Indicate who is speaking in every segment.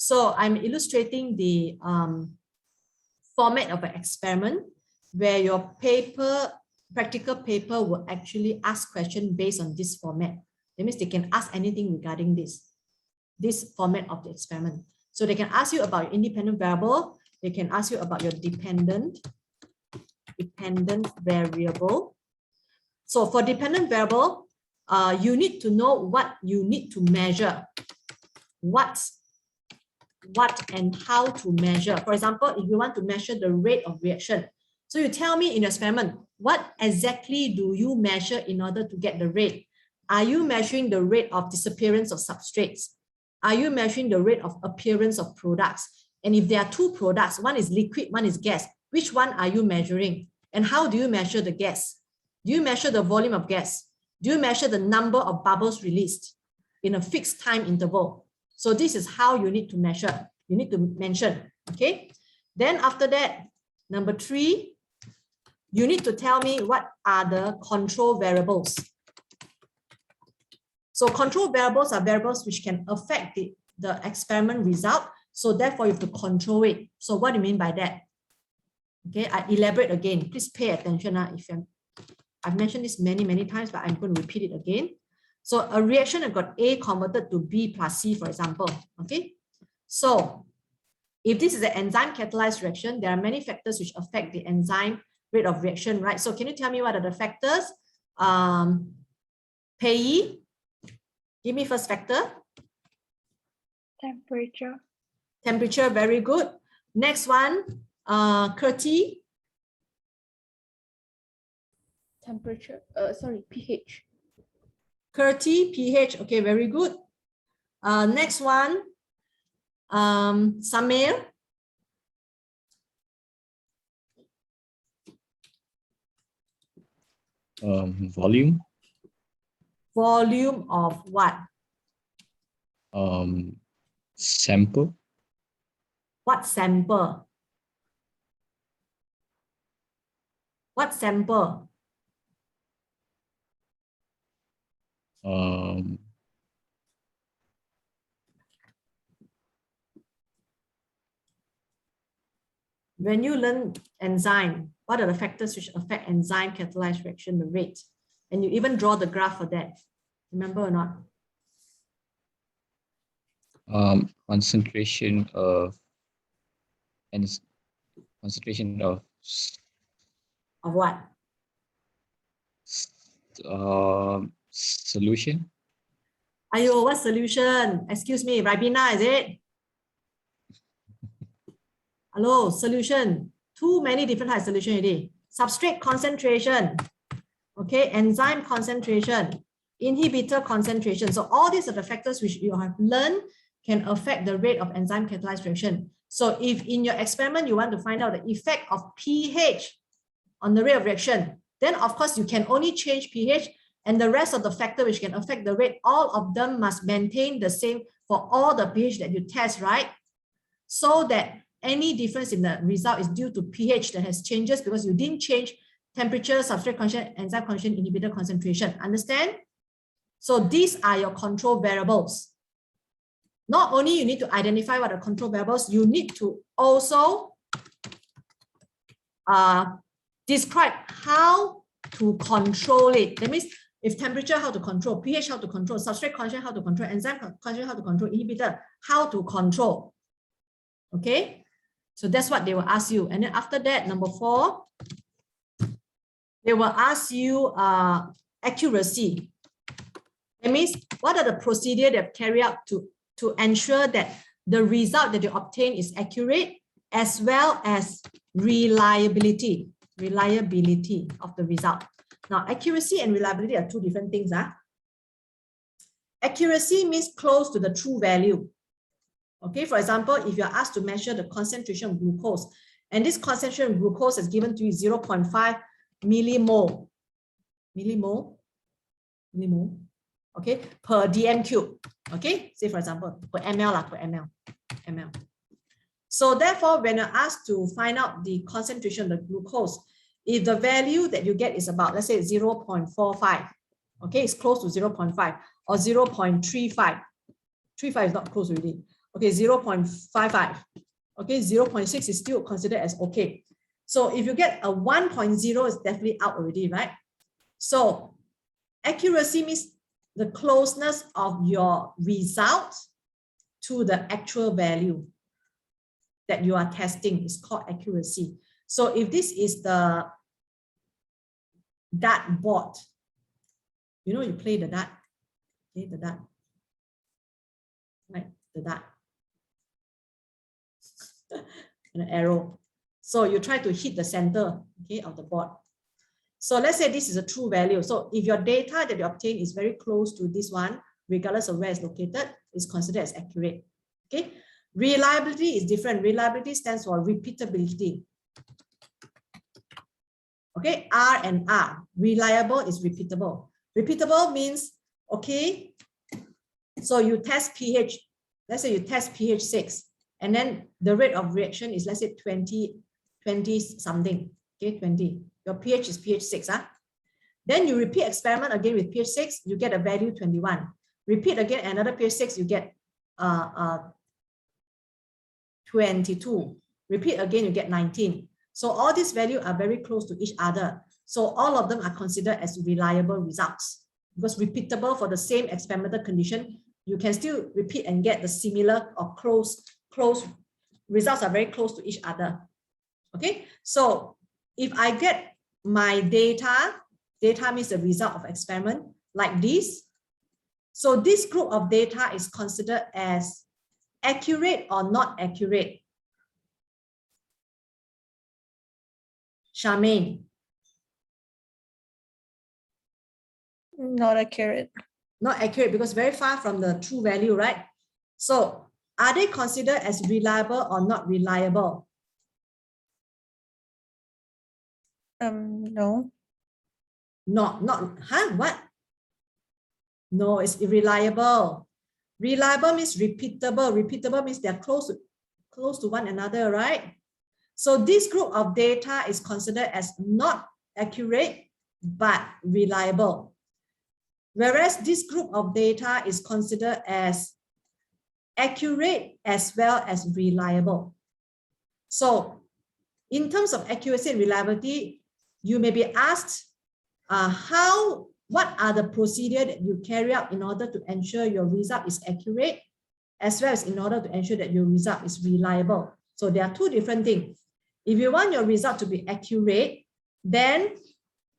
Speaker 1: So I'm illustrating the format of an experiment where your practical paper will actually ask questions based on this format. That means they can ask anything regarding this format of the experiment. So they can ask you about your independent variable. They can ask you about your dependent variable. So for dependent variable, you need to know what you need to measure. What and how to measure. For example, if you want to measure the rate of reaction, so you tell me in your experiment, what exactly do you measure in order to get the rate? Are you measuring the rate of disappearance of substrates? Are you measuring the rate of appearance of products? And if there are two products, one is liquid, one is gas, which one are you measuring? And how do you measure the gas? Do you measure the volume of gas? Do you measure the number of bubbles released in a fixed time interval? So this is how you need to measure. You need to mention, okay? Then after that, number 3, you need to tell me what are the control variables. So control variables are variables which can affect the experiment result. So therefore you have to control it. So what do you mean by that? Okay, I elaborate again. Please pay attention. I've mentioned this many times, but I'm going to repeat it again. So a reaction has got A converted to B plus C, for example. Okay. So if this is an enzyme catalyzed reaction, there are many factors which affect the enzyme rate of reaction, right? So can you tell me what are the factors? Pei, give me first factor.
Speaker 2: Temperature.
Speaker 1: Temperature, very good. Next one, Kurti.
Speaker 2: Temperature, pH.
Speaker 1: Kurti, pH, okay, very good. Next one, Samir.
Speaker 3: Volume.
Speaker 1: Volume of what?
Speaker 3: Sample.
Speaker 1: What sample? What sample? When you learn enzyme, what are the factors which affect enzyme catalyzed reaction, the rate? And you even draw the graph for that. Remember or not?
Speaker 3: Concentration of
Speaker 1: what?
Speaker 3: Solution.
Speaker 1: Ayo, what solution? Excuse me, Ribena, is it? Hello, solution. Too many different types of solution already. Substrate concentration. Okay, enzyme concentration, inhibitor concentration. So all these are the factors which you have learned can affect the rate of enzyme catalyzed reaction. So if in your experiment you want to find out the effect of pH on the rate of reaction, then of course you can only change pH, and the rest of the factor which can affect the rate, all of them must maintain the same for all the pH that you test, right? So that any difference in the result is due to pH that has changes because you didn't change temperature, substrate concentration, enzyme concentration, inhibitor concentration. Understand? So these are your control variables. Not only you need to identify what are control variables, you need to also describe how to control it. That means if temperature, how to control, pH, how to control, substrate concentration, how to control, enzyme concentration, how to control, inhibitor, how to control. Okay? So that's what they will ask you. And then after that, number 4, they will ask you accuracy. That means what are the procedures they've carried out to ensure that the result that you obtain is accurate, as well as reliability of the result. Now, accuracy and reliability are two different things. Accuracy means close to the true value. Okay, for example, if you're asked to measure the concentration of glucose, and this concentration of glucose is given to you 0.5 millimole, okay, per dm cube. Okay, say for example, per ml. So therefore, when you're asked to find out the concentration of the glucose, if the value that you get is about, let's say 0.45, okay, it's close to 0.5 or 0.35. 35 is not close already. Okay, 0.55. Okay, 0.6 is still considered as okay. So if you get a 1.0, it's definitely out already, right? So accuracy means the closeness of your result to the actual value that you are testing is called accuracy. So if this is the dart board, you know, you play the dart, okay, the dart, right, the dart, an arrow. So you try to hit the center, okay, of the board. So let's say this is a true value. So if your data that you obtain is very close to this one, regardless of where it's located, it's considered as accurate. Okay. Reliability is different. Reliability stands for repeatability. Okay, R and R. Reliable is repeatable. Repeatable means, okay, so you test pH. Let's say you test pH 6, and then the rate of reaction is, let's say 20 something. Okay, 20. Your pH is pH 6. Then you repeat experiment again with pH 6, you get a value 21. Repeat again another pH 6, you get 22. Repeat again, you get 19. So all these values are very close to each other. So all of them are considered as reliable results, because repeatable for the same experimental condition, you can still repeat and get the similar or close results are very close to each other. Okay, so if I get my data means the result of experiment like this. So this group of data is considered as accurate or not accurate. Charmaine.
Speaker 2: Not accurate.
Speaker 1: Not accurate because very far from the true value, right? So are they considered as reliable or not reliable?
Speaker 2: No.
Speaker 1: Not, what? No, it's reliable. Reliable means repeatable. Repeatable means they're close to one another, right? So this group of data is considered as not accurate, but reliable. Whereas this group of data is considered as accurate as well as reliable. So in terms of accuracy and reliability, you may be asked, what are the procedures that you carry out in order to ensure your result is accurate, as well as in order to ensure that your result is reliable. So there are two different things. If you want your result to be accurate, then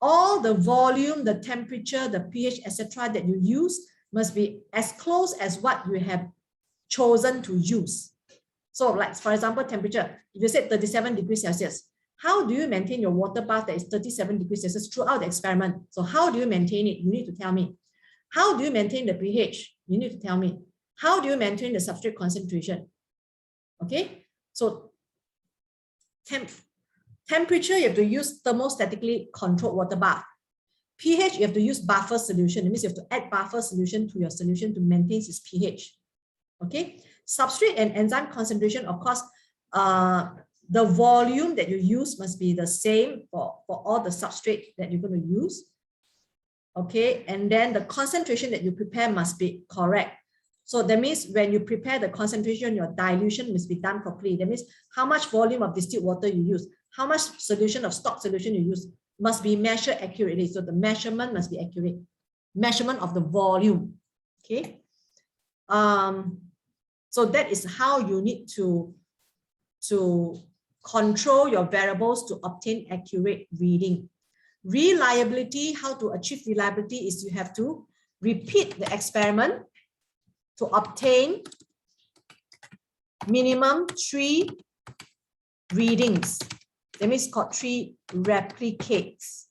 Speaker 1: all the volume, the temperature, the pH, etc. that you use must be as close as what you have chosen to use. So like, for example, temperature, if you said 37 degrees Celsius, how do you maintain your water bath that is 37 degrees Celsius throughout the experiment? So how do you maintain it? You need to tell me. How do you maintain the pH? You need to tell me. How do you maintain the substrate concentration? Okay, so temperature, you have to use thermostatically controlled water bath. pH, you have to use buffer solution. It means you have to add buffer solution to your solution to maintain its pH. Okay, substrate and enzyme concentration, of course, the volume that you use must be the same for all the substrate that you're going to use. Okay, and then the concentration that you prepare must be correct. So that means when you prepare the concentration, your dilution must be done properly. That means how much volume of distilled water you use, how much solution of stock solution you use must be measured accurately. So the measurement must be accurate. Measurement of the volume. Okay. So that is how you need to control your variables to obtain accurate reading. Reliability, how to achieve reliability is you have to repeat the experiment to obtain minimum 3 readings. That means it's called 3 replicates.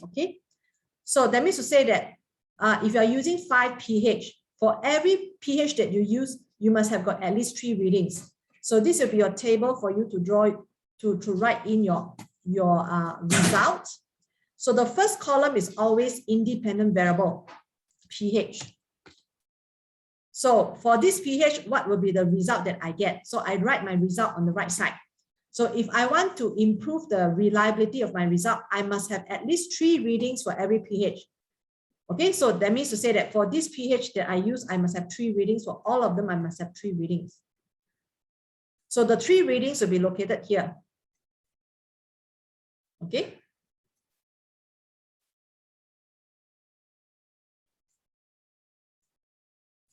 Speaker 1: Okay. So that means to say that if you are using 5 pH, for every pH that you use, you must have got at least 3 readings. So this will be your table for you to draw, to write in your result. So the first column is always independent variable, pH. So for this pH, what will be the result that I get? So I write my result on the right side. So if I want to improve the reliability of my result, I must have at least 3 readings for every pH. Okay, so that means to say that for this pH that I use, I must have 3 readings. For all of them, I must have 3 readings. So the 3 readings will be located here. Okay.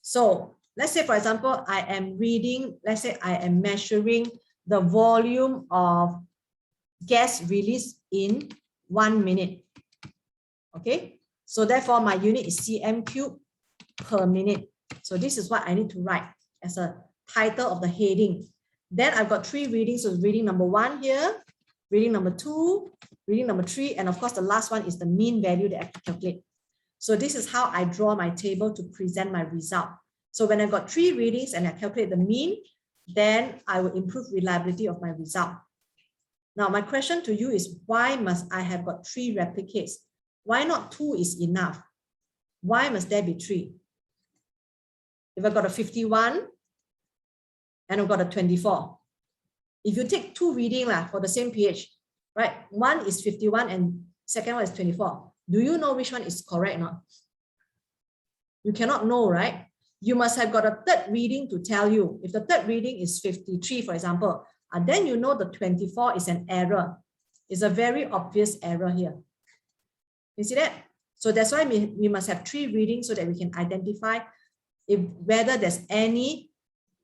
Speaker 1: So let's say, for example, I am reading, let's say I am measuring the volume of gas released in 1 minute. Okay, so therefore my unit is cm cube per minute. So this is what I need to write as a title of the heading. Then I've got 3 readings. So reading number 1 here, reading number 2, reading number 3, and of course the last one is the mean value that I have to calculate. So this is how I draw my table to present my result. So when I've got 3 readings and I calculate the mean, then I will improve reliability of my result. Now my question to you is, why must I have got 3 replicates? Why not 2 is enough? Why must there be 3? If I've got a 51 and I've got a 24, if you take 2 readings for the same pH, right? One is 51 and second one is 24. Do you know which one is correct or not? You cannot know, right? You must have got a 3rd reading to tell you. If the 3rd reading is 53, for example, and then you know the 24 is an error. It's a very obvious error here. You see that? So that's why we must have 3 readings so that we can identify whether there's any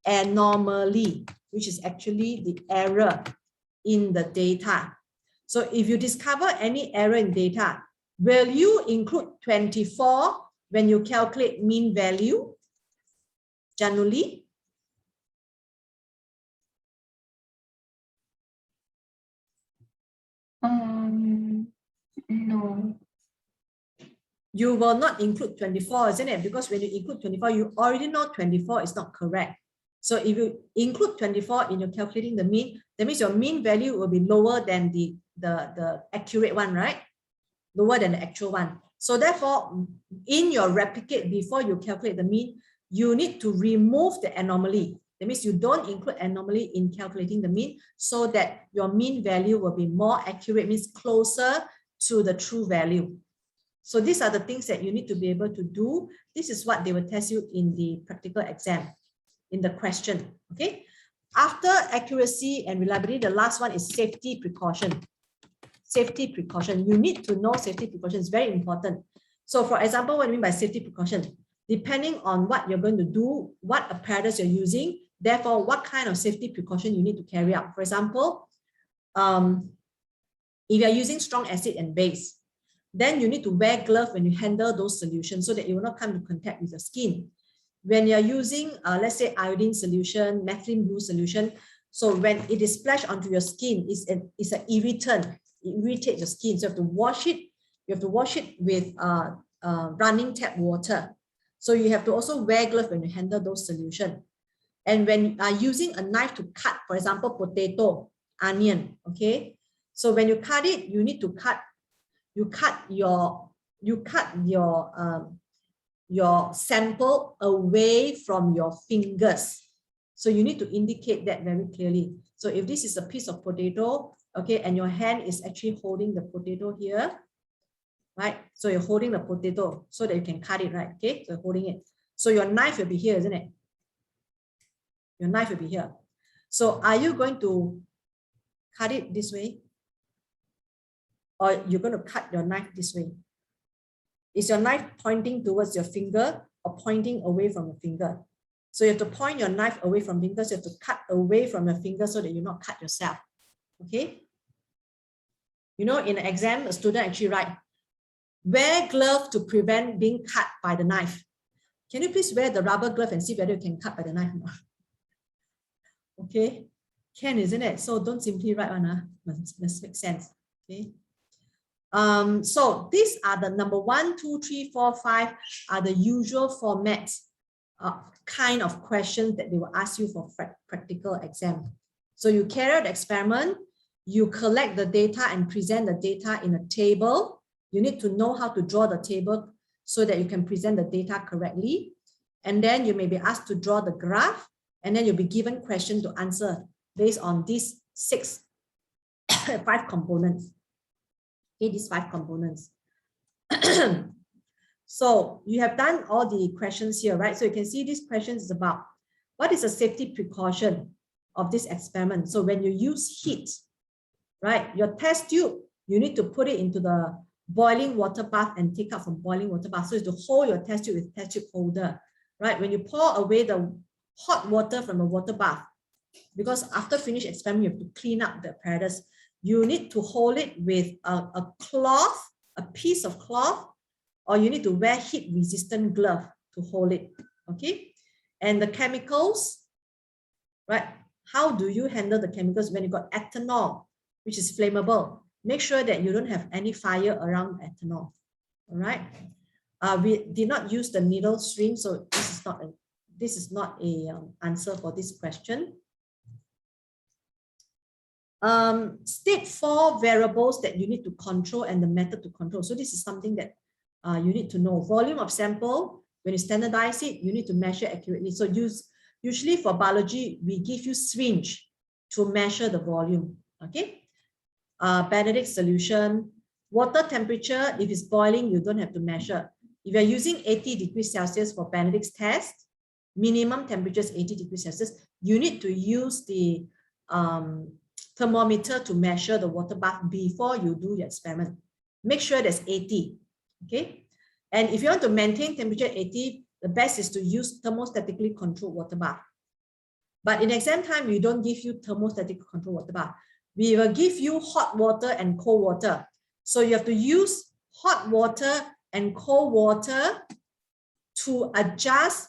Speaker 1: anomaly, which is actually the error in the data. So if you discover any error in data, will you include 24 when you calculate mean value? Generally?
Speaker 2: No.
Speaker 1: You will not include 24, isn't it? Because when you include 24, you already know 24 is not correct. So if you include 24 in your calculating the mean, that means your mean value will be lower than the accurate one, right? Lower than the actual one. So therefore, in your replicate, before you calculate the mean, you need to remove the anomaly. That means you don't include anomaly in calculating the mean, so that your mean value will be more accurate, means closer to the true value. So these are the things that you need to be able to do. This is what they will test you in the practical exam, in the question. Okay. After accuracy and reliability, the last one is safety precaution. Safety precaution. You need to know safety precaution is very important. So for example, what I mean by safety precaution, depending on what you're going to do, what apparatus you're using, therefore, what kind of safety precaution you need to carry out. For example, if you're using strong acid and base, then you need to wear gloves when you handle those solutions so that it will not come into contact with your skin. When you're using, let's say, iodine solution, methylene blue solution, so when it is splashed onto your skin, it's an irritant. It irritates your skin. So you have to wash it. You have to wash it with running tap water. So you have to also wear gloves when you handle those solutions. And when you are using a knife to cut, for example, potato, onion, okay? So when you cut it, you need to cut your sample away from your fingers. So you need to indicate that very clearly. So if this is a piece of potato, okay, and your hand is actually holding the potato here, right? So you're holding the potato so that you can cut it, right? Okay, so holding it. So your knife will be here, isn't it? Your knife will be here. So are you going to cut it this way? Or you're going to cut your knife this way? Is your knife pointing towards your finger or pointing away from your finger? So you have to point your knife away from fingers. You have to cut away from your finger so that you not cut yourself. Okay? You know, in an exam, a student actually write, wear glove to prevent being cut by the knife. Can you please wear the rubber glove and see whether you can cut by the knife or not? Okay? Can, isn't it? So don't simply write one. Must make sense. Okay? So these are the number 1, 2, 3, 4, 5 are the usual formats, kind of questions that they will ask you for practical exam. So you carry out the experiment, you collect the data and present the data in a table. You need to know how to draw the table so that you can present the data correctly. And then you may be asked to draw the graph, and then you'll be given questions to answer based on these 5 components. Okay, these 5 components. So you have done all the questions here, right? So you can see this question is about what is a safety precaution of this experiment. So when you use heat, right, your test tube, you need to put it into the boiling water bath and take out from boiling water bath. So it's to hold your test tube with test tube holder, right? When you pour away the hot water from the water bath, because after finish experiment, you have to clean up the apparatus. You need to hold it with a cloth, a piece of cloth, or you need to wear heat resistant glove to hold it, okay? And the chemicals, right? How do you handle the chemicals when you got ethanol, which is flammable? Make sure that you don't have any fire around ethanol, all right? We did not use the needle string, so this is not a answer for this question. State 4 variables that you need to control and the method to control. So this is something that you need to know. Volume of sample, when you standardize it, you need to measure accurately. So usually for biology, we give you syringe to measure the volume, okay? Benedict solution, water temperature, if it's boiling, you don't have to measure. If you're using 80 degrees Celsius for Benedict's test, minimum temperature is 80 degrees Celsius, you need to use the thermometer to measure the water bath before you do your experiment. Make sure that's 80, okay? And if you want to maintain temperature 80, the best is to use thermostatically controlled water bath. But in exam time, we don't give you thermostatically controlled water bath. We will give you hot water and cold water. So you have to use hot water and cold water to adjust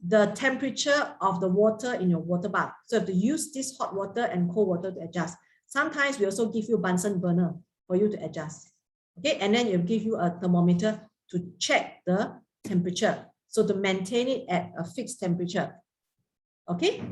Speaker 1: the temperature of the water in your water bath. So you have to use this hot water and cold water to adjust. Sometimes we also give you Bunsen burner for you to adjust. Okay, and then you give you a thermometer to check the temperature. So to maintain it at a fixed temperature. Okay,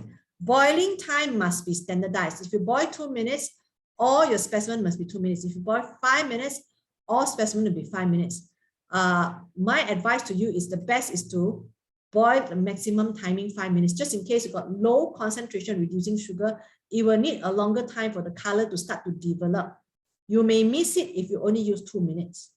Speaker 1: boiling time must be standardized. If you boil 2 minutes, all your specimen must be 2 minutes. If you boil 5 minutes, all specimen will be 5 minutes. My advice to you is the best is to boil the maximum timing 5 minutes, just in case you got low concentration reducing sugar. It will need a longer time for the color to start to develop. You may miss it if you only use 2 minutes.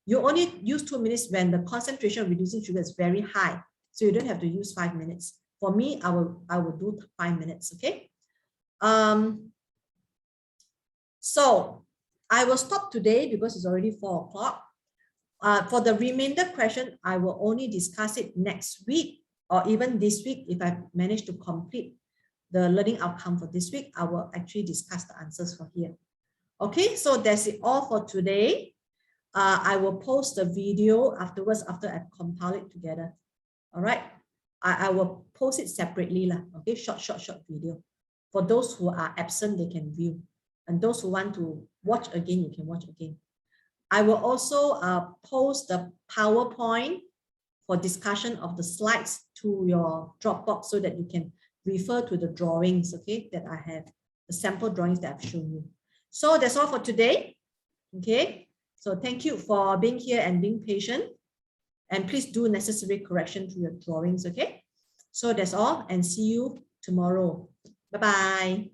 Speaker 1: You only use 2 minutes when the concentration of reducing sugar is very high. So you don't have to use 5 minutes. For me, I will do 5 minutes, okay? So I will stop today because it's already 4 o'clock. For the remainder question, I will only discuss it next week or even this week. If I manage to complete the learning outcome for this week, I will actually discuss the answers for here. Okay, so that's it all for today. I will post the video afterwards after I compile it together. All right, I will post it separately, okay, short video. For those who are absent, they can view. And those who want to watch again, you can watch again. I will also post the PowerPoint for discussion of the slides to your Dropbox so that you can refer to the drawings, okay, that I have, the sample drawings that I've shown you. So that's all for today, okay? So thank you for being here and being patient. And please do necessary correction to your drawings, okay? So that's all, and see you tomorrow. Bye-bye.